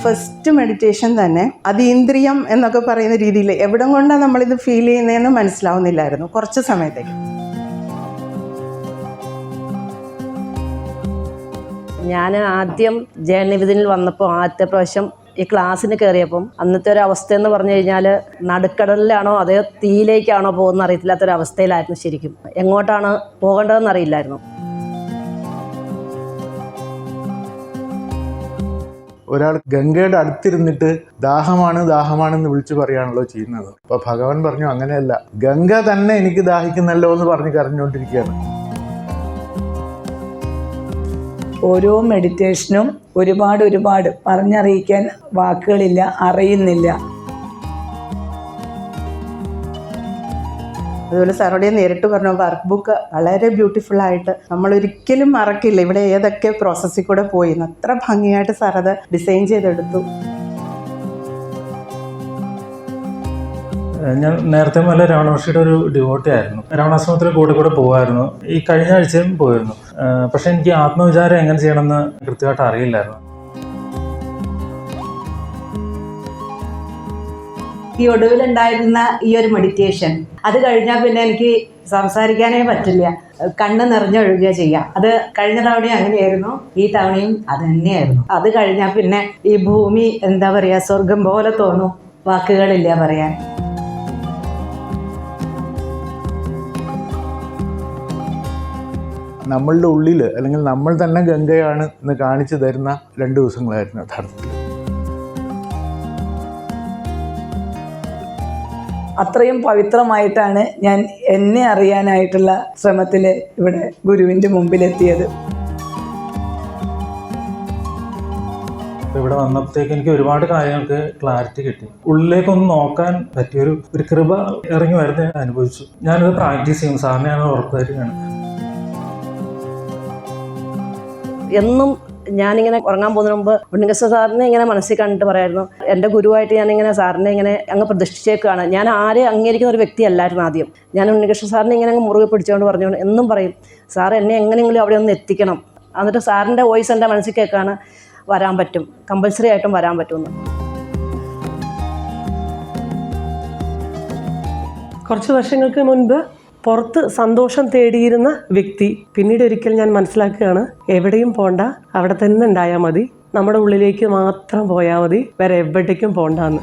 First meditation തന്നെ അതീന്ദ്രിയം എന്നൊക്കെ പറയുന്ന രീതിയിൽ എവിടെ കൊണ്ടാണ് നമ്മളിത് ഫീൽ ചെയ്യുന്നതെന്ന് മനസ്സിലാവുന്നില്ലായിരുന്നു കുറച്ച് സമയത്തേക്ക്. ഞാൻ ആദ്യം ജയനിവിധനിൽ വന്നപ്പോൾ ആദ്യത്തെ പ്രാവശ്യം ഈ ക്ലാസ്സിന് കയറിയപ്പം അന്നത്തെ ഒരു അവസ്ഥ എന്ന് പറഞ്ഞു കഴിഞ്ഞാൽ നടുക്കടലിലാണോ അതോ തീയിലേക്കാണോ പോകുന്ന അറിയത്തില്ലാത്തൊരവസ്ഥയിലായിരുന്നു. ശരിക്കും എങ്ങോട്ടാണ് പോകേണ്ടതെന്ന് അറിയില്ലായിരുന്നു. ഒരാൾ ഗംഗയുടെ അടുത്തിരുന്നിട്ട് ദാഹമാണെന്ന് വിളിച്ചു പറയുകയാണല്ലോ ചെയ്യുന്നത്. അപ്പോൾ ഭഗവാൻ പറഞ്ഞു അങ്ങനെയല്ല, ഗംഗ തന്നെ എനിക്ക് ദാഹിക്കുന്നല്ലോ എന്ന് പറഞ്ഞ് കരഞ്ഞുകൊണ്ടിരിക്കുകയാണ്. ഓരോ മെഡിറ്റേഷനും ഒരുപാട് പറഞ്ഞറിയിക്കാൻ വാക്കുകളില്ല, അറിയുന്നില്ല. അതുപോലെ സാറോടെ നേരിട്ട് പറഞ്ഞു വർക്ക് ബുക്ക് വളരെ ബ്യൂട്ടിഫുൾ ആയിട്ട് നമ്മളൊരിക്കലും മറക്കില്ല ഇവിടെ ഏതൊക്കെ പ്രോസസ്സിൽ കൂടെ പോയി അത്ര ഭംഗിയായിട്ട് സാർ അത് ഡിസൈൻ ചെയ്തെടുത്തു. ഞാൻ നേരത്തെ മുതലേ രമണ മഹർഷിയുടെ ഒരു ഡിവോട്ടി ആയിരുന്നു. രമണാശ്രമത്തിൽ കൂടെ പോകുമായിരുന്നു. ഈ കഴിഞ്ഞ ആഴ്ചയും പോയിരുന്നു. പക്ഷെ എനിക്ക് ആത്മവിചാരം എങ്ങനെ ചെയ്യണമെന്ന് കൃത്യമായിട്ട് അറിയില്ലായിരുന്നു. ഈ ഒടുവിലുണ്ടായിരുന്ന ഈ ഒരു മെഡിറ്റേഷൻ അത് കഴിഞ്ഞാൽ പിന്നെ എനിക്ക് സംസാരിക്കാനേ പറ്റില്ല, കണ്ണ് നിറഞ്ഞൊഴുകുക ചെയ്യാം. അത് കഴിഞ്ഞ തവണയും അങ്ങനെയായിരുന്നു, ഈ തവണയും അത് തന്നെയായിരുന്നു. അത് കഴിഞ്ഞാൽ പിന്നെ ഈ ഭൂമി എന്താ പറയുക, സ്വർഗം പോലെ തോന്നും, വാക്കുകളില്ല പറയാൻ. നമ്മളുടെ ഉള്ളിൽ അല്ലെങ്കിൽ നമ്മൾ തന്നെ ഗംഗയാണ് എന്ന് കാണിച്ചു തരുന്ന 2 ദിവസങ്ങളായിരുന്നു യഥാർത്ഥത്തിൽ. അത്രയും പവിത്രമായിട്ടാണ് ഞാൻ എന്നെ അറിയാനായിട്ടുള്ള ശ്രമത്തിൽ ഇവിടെ ഗുരുവിൻ്റെ മുമ്പിലെത്തിയത്. ഇവിടെ വന്നപ്പോഴത്തേക്ക് എനിക്ക് ഒരുപാട് കാര്യങ്ങൾക്ക് ക്ലാരിറ്റി കിട്ടി. ഉള്ളിലേക്കൊന്ന് നോക്കാൻ പറ്റിയൊരു കൃപ ഇറങ്ങി വരുന്ന അനുഭവിച്ചു. ഞാനിത് പ്രാക്ടീസ് ചെയ്യും, സാറിനെ ഞാൻ ഉറപ്പായിരിക്കുകയാണ്. എന്നും ഞാനിങ്ങനെ ഉറങ്ങാൻ പോകുന്നതിന് മുമ്പ് ഉണ്ണികൃഷ്ണ സാറിനെ ഇങ്ങനെ മനസ്സിൽ കണ്ടിട്ട് പറയായിരുന്നു, എൻ്റെ ഗുരുവായിട്ട് ഞാനിങ്ങനെ സാറിനെ ഇങ്ങനെ അങ്ങ് പ്രതിഷ്ഠിച്ചേക്കാണ്. ഞാൻ ആരെ അംഗീകരിക്കുന്ന ഒരു വ്യക്തിയല്ലായിരുന്നു ആദ്യം. ഞാൻ ഉണ്ണികൃഷ്ണ സാറിനെ ഇങ്ങനെ അങ്ങ് മുറുകെ പിടിച്ചുകൊണ്ട് പറഞ്ഞുകൊണ്ട് എന്നും പറയും, സാർ എന്നെ എങ്ങനെയെങ്കിലും അവിടെ ഒന്ന് എത്തിക്കണം. എന്നിട്ട് സാറിൻ്റെ വോയിസ് എൻ്റെ മനസ്സിൽ കേൾക്കാണ്, വരാൻ പറ്റും, കമ്പൽസറി ആയിട്ടും വരാൻ പറ്റുമെന്ന്. കുറച്ച് വർഷങ്ങൾക്ക് മുൻപ് പുറത്ത് സന്തോഷം തേടിയിരുന്ന വ്യക്തി പിന്നീട് ഒരിക്കൽ ഞാൻ മനസ്സിലാക്കുകയാണ്, എവിടെയും പോണ്ട, അവിടെ തന്നെ ഉണ്ടായാൽ മതി, നമ്മുടെ ഉള്ളിലേക്ക് മാത്രം പോയാൽ മതി, വേറെ എവിടേക്കും പോണ്ടാന്ന്.